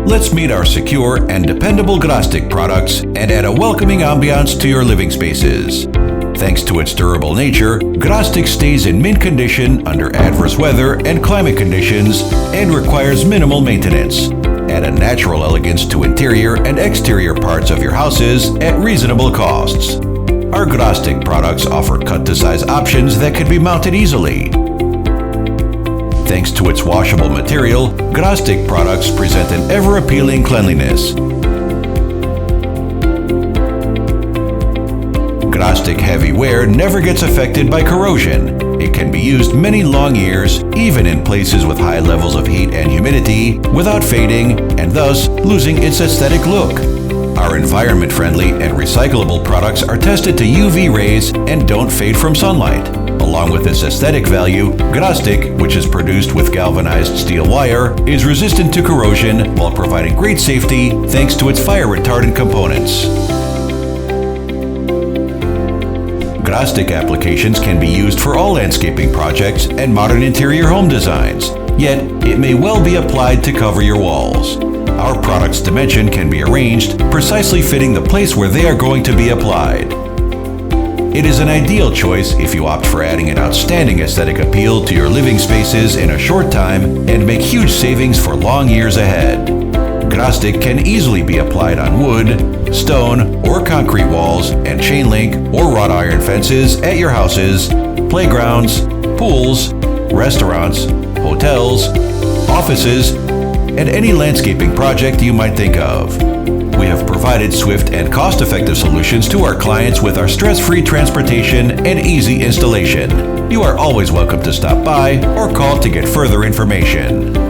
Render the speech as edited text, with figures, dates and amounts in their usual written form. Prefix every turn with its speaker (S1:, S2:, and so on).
S1: Let's meet our secure and dependable Grasstik products and add a welcoming ambiance to your living spaces. Thanks to its durable nature, Grasstik stays in mint condition under adverse weather and climate conditions and requires minimal maintenance. Add a natural elegance to interior and exterior parts of your houses at reasonable costs. Our Grasstik products offer cut-to-size options that can be mounted easily. Thanks to its washable material, Grasstik products present an ever-appealing cleanliness. Grasstik heavy wear never gets affected by corrosion. It can be used many long years, even in places with high levels of heat and humidity, without fading and thus losing its aesthetic look. Our environment-friendly and recyclable products are tested to UV rays and don't fade from sunlight. Along with its aesthetic value, Grasstik, which is produced with galvanized steel wire, is resistant to corrosion while providing great safety thanks to its fire retardant components. Grasstik applications can be used for all landscaping projects and modern interior home designs, yet it may well be applied to cover your walls. Our product's dimension can be arranged, precisely fitting the place where they are going to be applied. It is an ideal choice if you opt for adding an outstanding aesthetic appeal to your living spaces in a short time and make huge savings for long years ahead. Grasstik can easily be applied on wood, stone, or concrete walls and chain link or wrought iron fences at your houses, playgrounds, pools, restaurants, hotels, offices, and any landscaping project you might think of. We have provided swift and cost-effective solutions to our clients with our stress-free transportation and easy installation. You are always welcome to stop by or call to get further information.